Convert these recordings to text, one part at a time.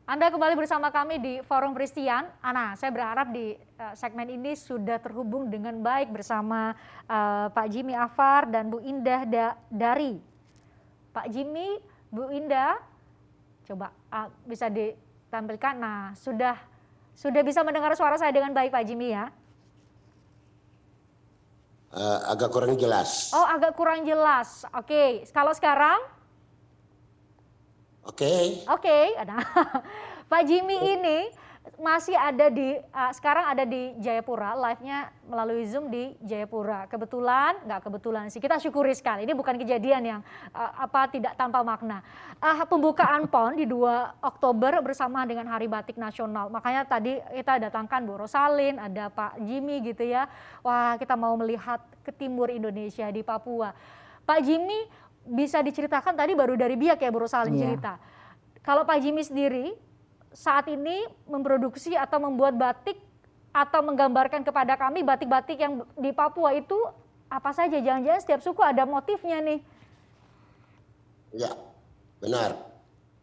Anda kembali bersama kami di Forum Christian. Ana, saya berharap di segmen ini sudah terhubung dengan baik bersama Pak Jimmy Afar dan Bu Indah dari. Pak Jimmy, Bu Indah, coba bisa ditampilkan. Nah, sudah bisa mendengar suara saya dengan baik Pak Jimmy ya? Agak kurang jelas. Oh, agak kurang jelas. Oke, kalau sekarang? Oke. Nah, Pak Jimmy ini masih ada sekarang ada di Jayapura, live-nya melalui Zoom di Jayapura. Nggak kebetulan sih, kita syukuri sekali. Ini bukan kejadian yang tidak tanpa makna. Pembukaan PON di 2 Oktober bersama dengan Hari Batik Nasional. Makanya tadi kita datangkan Bu Rosalin, ada Pak Jimmy gitu ya. Wah, kita mau melihat ke timur Indonesia di Papua. Pak Jimmy, bisa diceritakan tadi baru dari Biak ya Bu Rosalin cerita. Kalau Pak Jimmy sendiri saat ini memproduksi atau membuat batik atau menggambarkan kepada kami batik-batik yang di Papua itu apa saja? Jangan-jangan setiap suku ada motifnya nih. Ya, benar.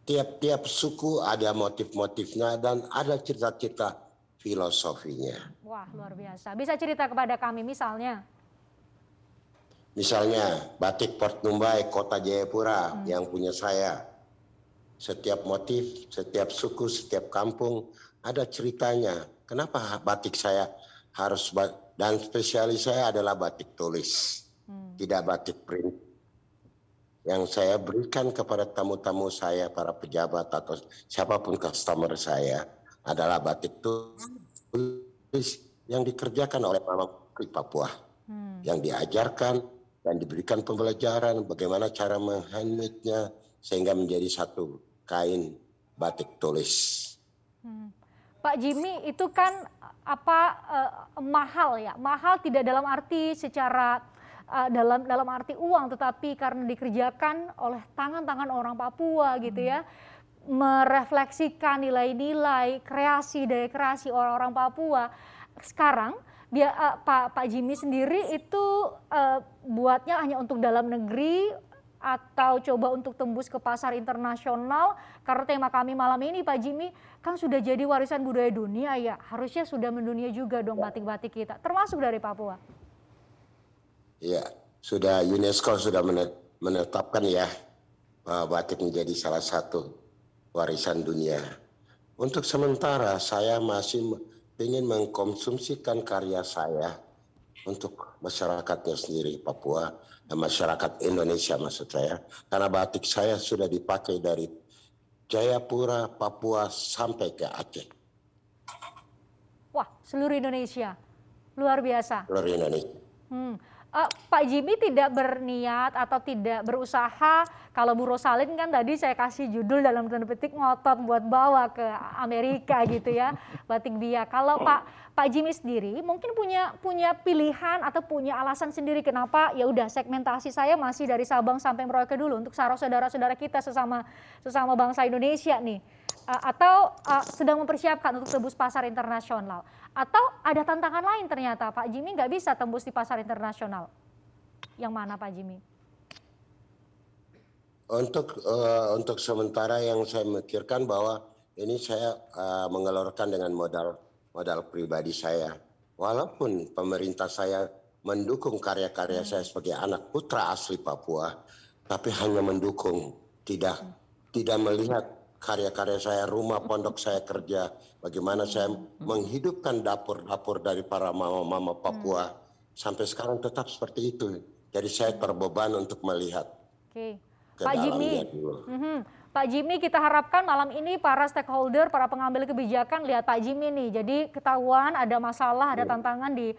Tiap-tiap suku ada motif-motifnya dan ada cerita-cerita filosofinya. Wah, luar biasa. Bisa cerita kepada kami misalnya? Misalnya batik Port Numbai, Kota Jayapura yang punya saya. Setiap motif, setiap suku, setiap kampung ada ceritanya. Kenapa batik saya harus dan spesialis saya adalah batik tulis, tidak batik print. Yang saya berikan kepada tamu-tamu saya, para pejabat atau siapapun customer saya adalah batik tulis yang dikerjakan oleh Mama Putri Papua, yang diajarkan dan diberikan pembelajaran bagaimana cara menghandmade-nya sehingga menjadi satu kain batik tulis. Pak Jimmy, itu kan mahal ya? Mahal tidak dalam arti secara dalam arti uang, tetapi karena dikerjakan oleh tangan-tangan orang Papua gitu ya, merefleksikan nilai-nilai kreasi dari kreasi orang-orang Papua. Sekarang Pak Jimmy sendiri itu buatnya hanya untuk dalam negeri atau coba untuk tembus ke pasar internasional? Karena tema kami malam ini Pak Jimmy kan sudah jadi warisan budaya dunia ya, harusnya sudah mendunia juga dong batik-batik kita, termasuk dari Papua. Iya, sudah UNESCO sudah menetapkan ya batik menjadi salah satu warisan dunia. Untuk sementara saya masih ingin mengkonsumsikan karya saya untuk masyarakatnya sendiri Papua dan masyarakat Indonesia maksud saya, karena batik saya sudah dipakai dari Jayapura, Papua sampai ke Aceh. Wah, seluruh Indonesia, luar biasa. Seluruh Indonesia. Pak Jimmy tidak berniat atau tidak berusaha, kalau Bu Rosalin kan tadi saya kasih judul dalam tanda petik ngotot buat bawa ke Amerika gitu ya, batik biak. Kalau Pak Jimmy sendiri mungkin punya pilihan atau punya alasan sendiri kenapa ya udah segmentasi saya masih dari Sabang sampai Merauke dulu untuk saudara-saudara kita sesama bangsa Indonesia nih. Atau sedang mempersiapkan untuk tembus pasar internasional, atau ada tantangan lain ternyata Pak Jimmy nggak bisa tembus di pasar internasional. Yang mana Pak Jimmy? Untuk sementara yang saya mikirkan bahwa ini saya mengeluarkan dengan modal pribadi saya. Walaupun pemerintah saya mendukung karya-karya saya sebagai anak putra asli Papua, tapi hanya mendukung, tidak melihat karya-karya saya, rumah pondok saya kerja, bagaimana saya menghidupkan dapur-dapur dari para mama-mama Papua, sampai sekarang tetap seperti itu. Jadi saya terbeban untuk melihat ke dalamnya dulu. Pak Jimmy, kita harapkan malam ini para stakeholder, para pengambil kebijakan lihat Pak Jimmy nih. Jadi ketahuan ada masalah, ada tantangan di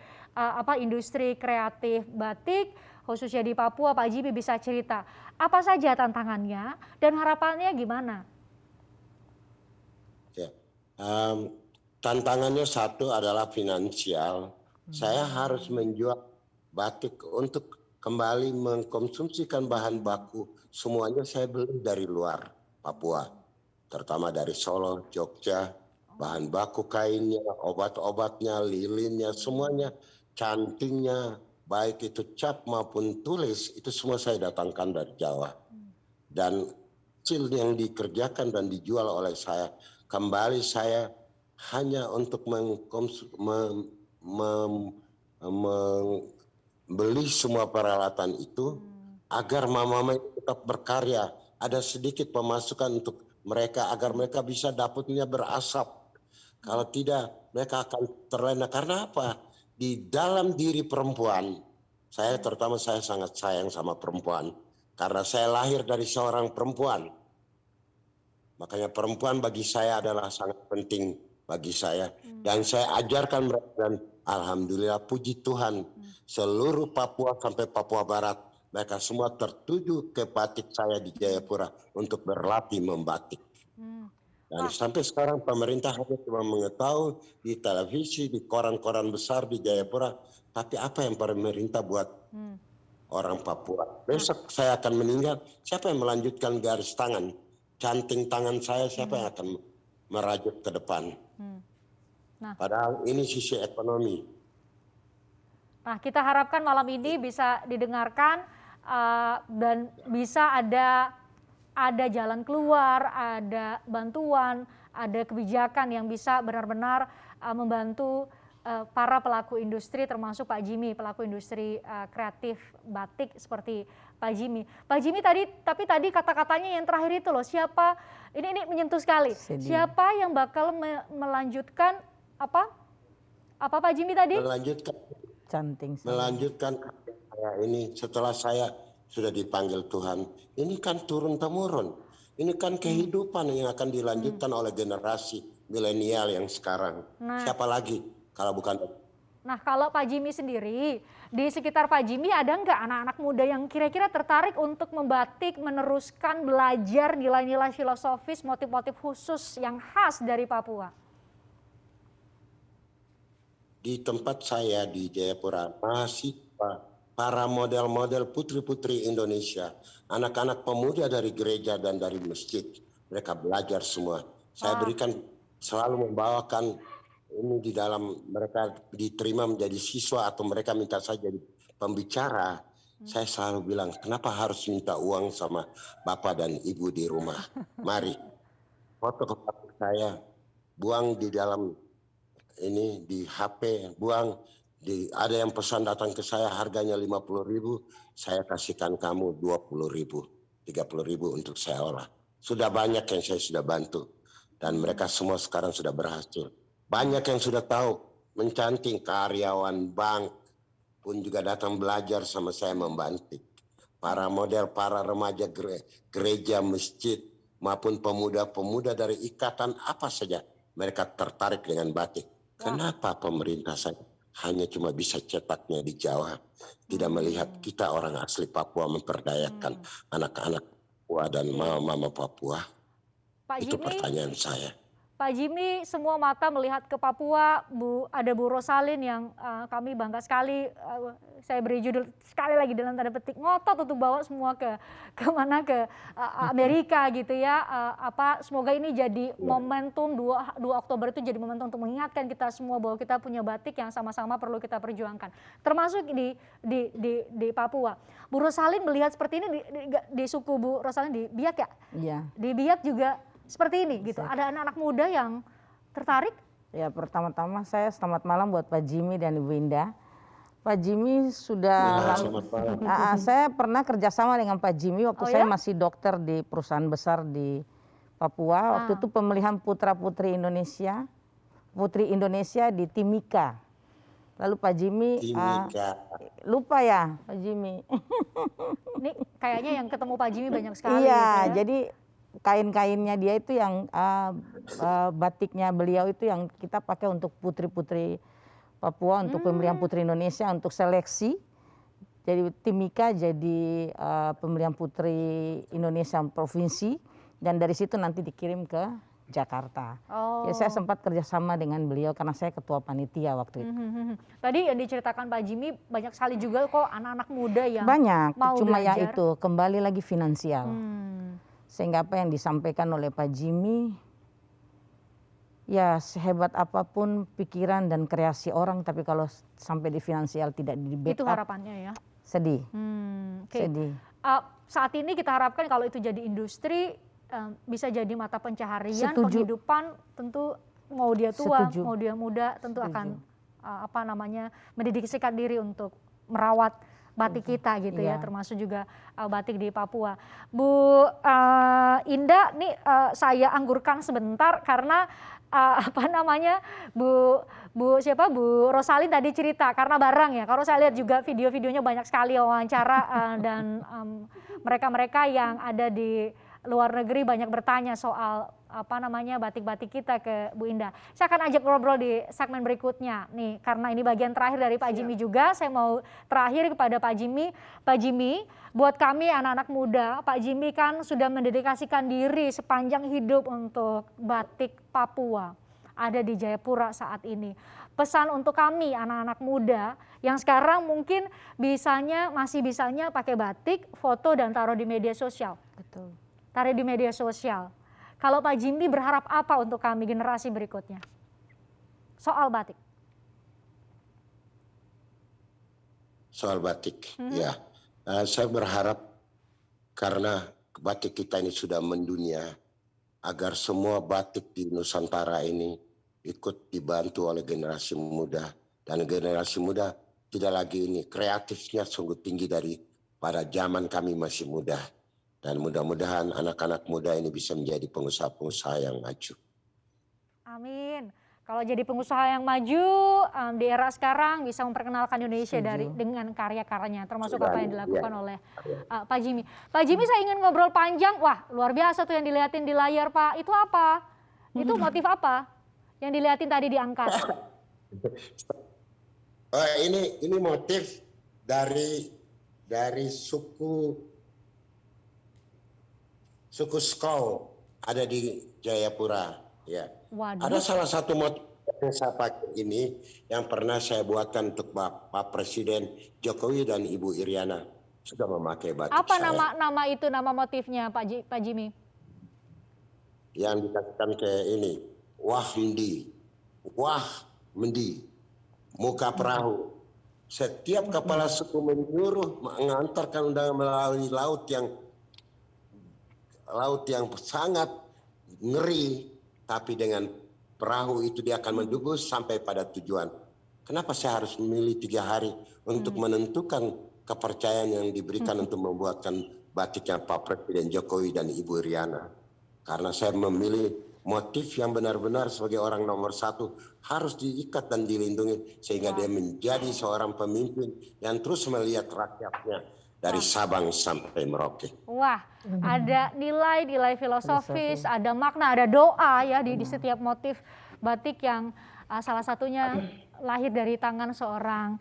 industri kreatif batik, khususnya di Papua. Pak Jimmy bisa cerita apa saja tantangannya dan harapannya gimana? Tantangannya satu adalah finansial. Saya harus menjual batik untuk kembali mengkonsumsikan bahan baku. Semuanya saya beli dari luar Papua, terutama dari Solo, Jogja. Bahan baku kainnya, obat-obatnya, lilinnya, semuanya, cantingnya, baik itu cap maupun tulis, itu semua saya datangkan dari Jawa. Dan hasil yang dikerjakan dan dijual oleh saya kembali saya hanya untuk membeli semua peralatan itu agar mama-mama tetap berkarya. Ada sedikit pemasukan untuk mereka agar mereka bisa dapatnya berasap. Kalau tidak, mereka akan terlena. Karena apa? Di dalam diri perempuan, terutama saya sangat sayang sama perempuan. Karena saya lahir dari seorang perempuan. Makanya perempuan bagi saya adalah sangat penting bagi saya. Dan saya ajarkan mereka, dan alhamdulillah puji Tuhan, seluruh Papua sampai Papua Barat, mereka semua tertuju ke batik saya di Jayapura untuk berlatih membatik. Dan sampai sekarang pemerintah hanya cuma mengetahui di televisi, di koran-koran besar di Jayapura. Tapi apa yang pemerintah buat orang Papua? Besok saya akan meninggal, siapa yang melanjutkan garis tangan? Canting tangan saya, siapa yang akan merajut ke depan? Padahal ini sisi ekonomi. Nah, kita harapkan malam ini bisa didengarkan dan bisa ada jalan keluar, ada bantuan, ada kebijakan yang bisa benar-benar membantu para pelaku industri, termasuk Pak Jimmy, pelaku industri kreatif batik seperti Pak Jimmy. Pak Jimmy tapi tadi kata-katanya yang terakhir itu loh, siapa, ini menyentuh sekali. Sedih. Siapa yang bakal melanjutkan apa Pak Jimmy tadi? Melanjutkan saya ini setelah saya sudah dipanggil Tuhan. Ini kan turun-temurun. Ini kan kehidupan yang akan dilanjutkan oleh generasi milenial yang sekarang. Siapa lagi kalau bukan? Nah, kalau Pak Jimmy sendiri, di sekitar Pak Jimmy ada nggak anak-anak muda yang kira-kira tertarik untuk membatik, meneruskan belajar nilai-nilai filosofis, motif-motif khusus yang khas dari Papua? Di tempat saya di Jayapura masih para model-model putri-putri Indonesia, anak-anak pemuda dari gereja dan dari masjid, mereka belajar semua. Saya berikan, selalu membawakan ini di dalam, mereka diterima menjadi siswa atau mereka minta saya jadi pembicara. Saya selalu bilang, kenapa harus minta uang sama bapak dan ibu di rumah? Mari, foto ke saya, buang di dalam ini di HP, buang. Ada yang pesan datang ke saya harganya 50.000, saya kasihkan kamu 20.000, 30.000 untuk saya olah. Sudah banyak yang saya sudah bantu dan mereka semua sekarang sudah berhasil. Banyak yang sudah tahu mencanting, karyawan bank pun juga datang belajar sama saya membantu. Para model, para remaja gereja, masjid maupun pemuda-pemuda dari ikatan apa saja, mereka tertarik dengan batik. Kenapa pemerintah saya hanya cuma bisa cetaknya di Jawa, tidak melihat kita orang asli Papua memperdayakan anak-anak Papua dan mama-mama Papua? Itu pertanyaan saya. Pak Jimmy, semua mata melihat ke Papua. Ada Bu Rosalin yang kami bangga sekali. Saya beri judul sekali lagi dalam tanda petik, ngotot untuk bawa semua ke Amerika gitu ya. Semoga ini jadi momentum 2 Oktober itu jadi momentum untuk mengingatkan kita semua bahwa kita punya batik yang sama-sama perlu kita perjuangkan. Termasuk di Papua. Bu Rosalin melihat seperti ini di suku Bu Rosalin di Biak ya? Iya. Di Biak juga seperti ini gitu. Ada anak-anak muda yang tertarik? Ya, pertama-tama saya selamat malam buat Pak Jimmy dan Ibu Indah. Pak Jimmy sudah saya pernah kerjasama dengan Pak Jimmy waktu saya masih dokter di perusahaan besar di Papua. Waktu itu pemilihan putra-putri Indonesia, putri Indonesia di Timika. Lalu Pak Jimmy lupa ya Pak Jimmy. Ini kayaknya yang ketemu Pak Jimmy banyak sekali. Iya, gitu ya. jadi kain-kainnya dia itu yang batiknya beliau itu yang kita pakai untuk putri-putri Papua, untuk pemilihan putri Indonesia, untuk seleksi. Jadi Timika jadi pemilihan putri Indonesia provinsi dan dari situ nanti dikirim ke Jakarta. Ya, saya sempat kerjasama dengan beliau karena saya ketua panitia waktu itu. Tadi yang diceritakan Pak Jimmy banyak sekali juga kok anak-anak muda yang banyak, mau cuma belajar. ya itu kembali lagi finansial. Sehingga apa yang disampaikan oleh Pak Jimmy, ya sehebat apapun pikiran dan kreasi orang, tapi kalau sampai di finansial tidak di backup, itu harapannya ya. Sedih. Sedih. Saat ini kita harapkan kalau itu jadi industri, bisa jadi mata pencaharian, Setuju. penghidupan, tentu mau dia tua, Setuju. mau dia muda, tentu Setuju. akan mendedikasikan diri untuk merawat batik kita gitu ya, Iya. termasuk juga batik di Papua. Bu Indah, nih saya anggurkan sebentar karena Bu Rosalin tadi cerita karena bareng ya. Kalau saya lihat juga video-videonya banyak sekali wawancara dan mereka-mereka yang ada di luar negeri banyak bertanya soal batik-batik kita ke Bu Indah. Saya akan ajak ngobrol di segmen berikutnya nih, karena ini bagian terakhir dari Pak Jimmy juga. Saya mau terakhir kepada Pak Jimmy. Pak Jimmy, buat kami anak-anak muda, Pak Jimmy kan sudah mendedikasikan diri sepanjang hidup untuk batik Papua. Ada di Jayapura saat ini. Pesan untuk kami anak-anak muda yang sekarang mungkin masih bisanya pakai batik, foto dan taruh di media sosial. Betul. Taruh di media sosial. Kalau Pak Jimmy berharap apa untuk kami generasi berikutnya? Soal batik. Soal batik, ya. Saya berharap karena batik kita ini sudah mendunia, agar semua batik di Nusantara ini ikut dibantu oleh generasi muda. Dan generasi muda tidak lagi ini, kreatifnya sungguh tinggi pada zaman kami masih muda. Dan mudah-mudahan anak-anak muda ini bisa menjadi pengusaha-pengusaha yang maju. Amin. Kalau jadi pengusaha yang maju di era sekarang bisa memperkenalkan Indonesia dengan karya-karyanya, termasuk apa yang dilakukan oleh Pak Jimmy. Pak Jimmy, saya ingin ngobrol panjang. Wah, luar biasa tuh yang dilihatin di layar, Pak. Itu apa? Itu motif apa yang dilihatin tadi diangkat? Ini motif dari suku Skau ada di Jayapura, ya. Waduh. Ada salah satu motif yang saya pakai ini yang pernah saya buatkan untuk Pak Presiden Jokowi dan Ibu Iriana sudah memakai batik Apa saya. nama motifnya Pak Jimmy? Yang dikatakan ke ini, wah mendi, muka perahu. Setiap kepala suku menyuruh mengantarkan undangan melalui laut yang sangat ngeri, tapi dengan perahu itu dia akan mendubus sampai pada tujuan. Kenapa saya harus memilih 3 hari untuk menentukan kepercayaan yang diberikan untuk membuatkan batiknya Pak Presiden Jokowi dan Ibu Iriana? Karena saya memilih motif yang benar-benar sebagai orang nomor 1 harus diikat dan dilindungi sehingga dia menjadi seorang pemimpin yang terus melihat rakyatnya dari Sabang sampai Merauke. Wah, ada nilai filosofis, ada makna, ada doa ya di setiap motif batik yang salah satunya lahir dari tangan seorang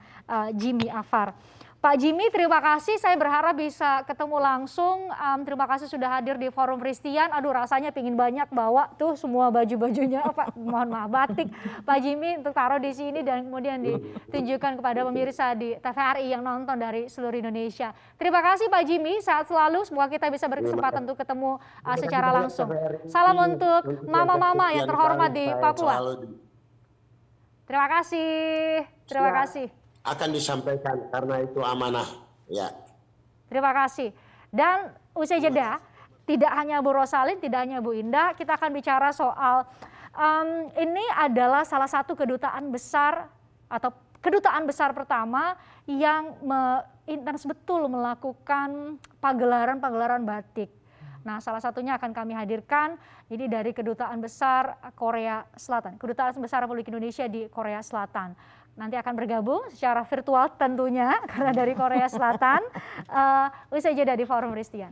Jimmy Afar. Pak Jimmy, terima kasih. Saya berharap bisa ketemu langsung. Terima kasih sudah hadir di Forum Christian. Aduh, rasanya pingin banyak bawa tuh semua baju-bajunya, mohon maaf, batik Pak Jimmy untuk taruh di sini dan kemudian ditunjukkan kepada pemirsa di TVRI yang nonton dari seluruh Indonesia. Terima kasih Pak Jimmy, sehat selalu. Semoga kita bisa berkesempatan untuk ketemu secara langsung. Salam untuk mama-mama yang terhormat di Papua. Terima kasih. Terima kasih. Akan disampaikan karena itu amanah, ya. Terima kasih. Dan usai jeda, tidak hanya Bu Rosalin, tidak hanya Bu Indah, kita akan bicara soal ini adalah salah satu kedutaan besar atau kedutaan besar pertama yang intens betul melakukan pagelaran batik. Nah, salah satunya akan kami hadirkan ini dari Kedutaan Besar Korea Selatan, Kedutaan Besar Republik Indonesia di Korea Selatan. Nanti akan bergabung secara virtual tentunya karena dari Korea Selatan. Usai jeda di Forum Christian.